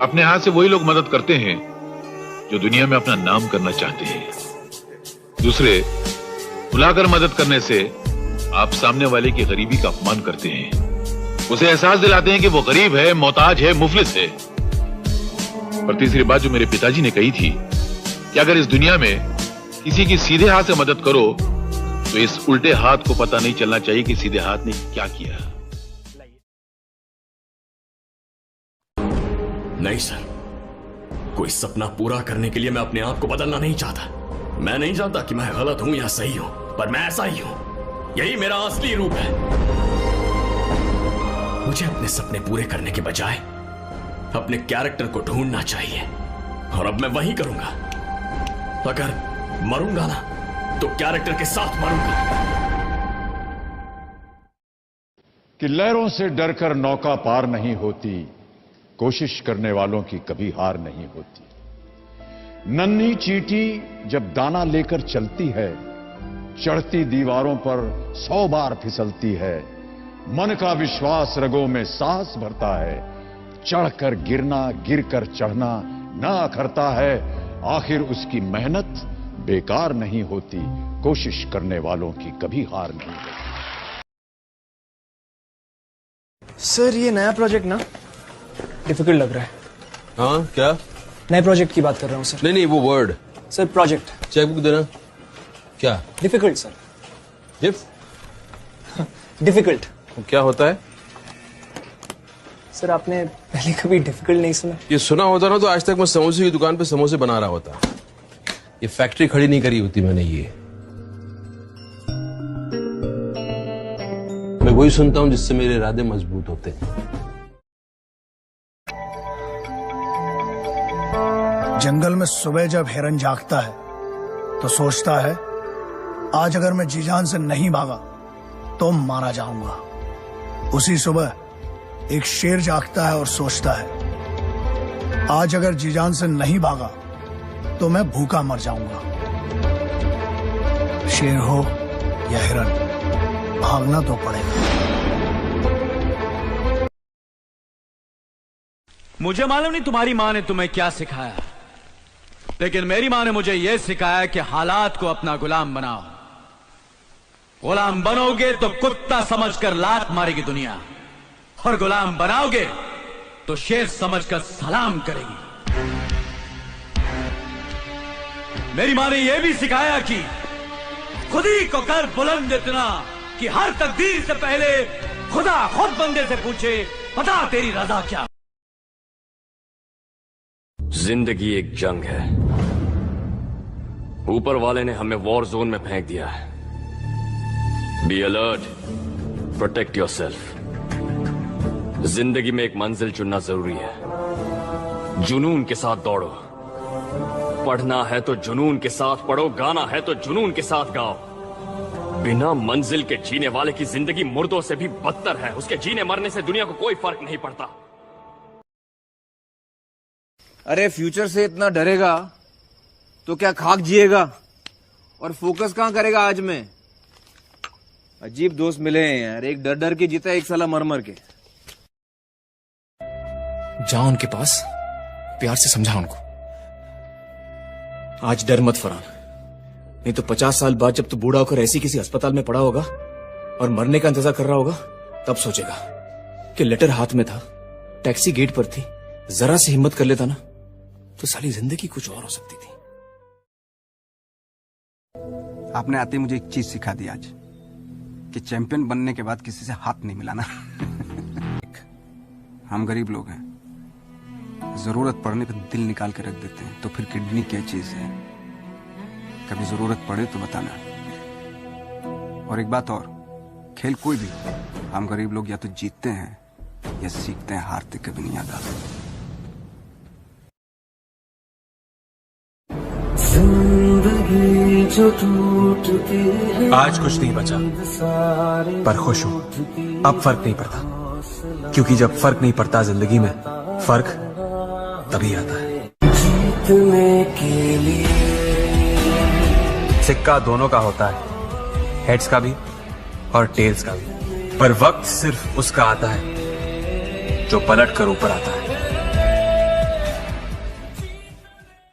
अपने हाथ से वही लोग मदद करते हैं जो दुनिया में अपना नाम करना चाहते हैं। दूसरे बुलाकर मदद करने से आप सामने वाले की गरीबी का अपमान करते हैं, उसे एहसास दिलाते हैं कि वो गरीब है, मोहताज है, मुफलिस है। और तीसरी बात जो मेरे पिताजी ने कही थी कि अगर इस दुनिया में किसी की सीधे हाथ से मदद करो तो इस उल्टे हाथ को पता नहीं चलना चाहिए कि सीधे हाथ ने क्या किया। नहीं सर, कोई सपना पूरा करने के लिए मैं अपने आप को बदलना नहीं चाहता। मैं नहीं जानता कि मैं गलत हूं या सही हूं, पर मैं ऐसा ही हूं। यही मेरा असली रूप है। मुझे अपने सपने पूरे करने के बजाय अपने कैरेक्टर को ढूंढना चाहिए, और अब मैं वही करूंगा। अगर मरूंगा ना तो कैरेक्टर के साथ मरूंगा। कि लहरों से डरकर नौका पार नहीं होती, कोशिश करने वालों की कभी हार नहीं होती। नन्ही चींटी जब दाना लेकर चलती है, चढ़ती दीवारों पर 100 बार फिसलती है। मन का विश्वास रगों में साहस भरता है, चढ़कर गिरना गिरकर चढ़ना ना अखरता है। आखिर उसकी मेहनत बेकार नहीं होती, कोशिश करने वालों की कभी हार नहीं होती। सर ये नया प्रोजेक्ट ना डिफिकल्ट लग रहा है। हाँ क्या? नए प्रोजेक्ट की बात कर रहा हूँ सर। नहीं वो वर्ड। Sir project. चेकबुक देना। क्या? Difficult sir. डिफिकल्ट क्या होता है? सर आपने पहले कभी डिफिकल्ट नहीं सुना? ये सुना होता ना तो आज तक मैं समोसे की दुकान पे समोसे बना रहा होता। ये फैक्ट्री खड़ी नहीं करी होती मैंने। ये मैं वही सुनता हूं जिससे मेरे इरादे मजबूत होते हैं। जंगल में सुबह जब हिरन जागता है तो सोचता है आज अगर मैं जी जान से नहीं भागा तो मारा जाऊंगा। उसी सुबह एक शेर जागता है और सोचता है आज अगर जी जान से नहीं भागा तो मैं भूखा मर जाऊंगा। शेर हो या हिरन, भागना तो पड़ेगा। मुझे मालूम नहीं तुम्हारी माँ ने तुम्हें क्या सिखाया, लेकिन मेरी माँ ने मुझे यह सिखाया कि हालात को अपना गुलाम बनाओ। गुलाम बनोगे तो कुत्ता समझकर लात मारेगी दुनिया, और गुलाम बनाओगे तो शेर समझकर सलाम करेगी। मेरी माँ ने यह भी सिखाया कि खुद ही को कर बुलंद इतना कि हर तकदीर से पहले खुदा खुद बंदे से पूछे बता तेरी रजा क्या। जिंदगी एक जंग है। ऊपर वाले ने हमें वॉर जोन में फेंक दिया है। Be alert, protect yourself. जिंदगी में एक मंजिल चुनना जरूरी है। जुनून के साथ दौड़ो। पढ़ना है तो जुनून के साथ पढ़ो, गाना है तो जुनून के साथ गाओ। बिना मंजिल के जीने वाले की जिंदगी मुर्दों से भी बदतर है। उसके जीने मरने से दुनिया को कोई फर्क नहीं पड़ता। अरे फ्यूचर से इतना डरेगा तो क्या खाक जिएगा, और फोकस कहां करेगा आज में। अजीब दोस्त मिले हैं यार, एक डर डर के जीता, एक साला मर मर के। जाओ उनके पास, प्यार से समझा उनको। आज डर मत फरहान, नहीं तो 50 साल बाद जब तू बूढ़ा होकर ऐसी किसी अस्पताल में पड़ा होगा और मरने का इंतजार कर रहा होगा, तब सोचेगा कि लेटर हाथ में था, टैक्सी गेट पर थी, जरा सी हिम्मत कर लेता ना तो साली जिंदगी कुछ और हो सकती थी। आपने आते ही मुझे एक चीज सिखा दी आज, कि चैंपियन बनने के बाद किसी से हाथ नहीं मिलाना। हम गरीब लोग हैं, जरूरत पड़ने पर दिल निकाल के रख देते हैं, तो फिर किडनी क्या चीज है। कभी जरूरत पड़े तो बताना। और एक बात और, खेल कोई भी, हम गरीब लोग या तो जीतते हैं या सीखते हैं, हारते कभी नहीं याद आता। आज कुछ नहीं बचा, पर खुश हूं। अब फर्क नहीं पड़ता, क्योंकि जब फर्क नहीं पड़ता जिंदगी में, फर्क तभी आता है। जीतने के लिए सिक्का दोनों का होता है, हेड्स का भी और टेल्स का भी, पर वक्त सिर्फ उसका आता है जो पलट कर ऊपर आता है।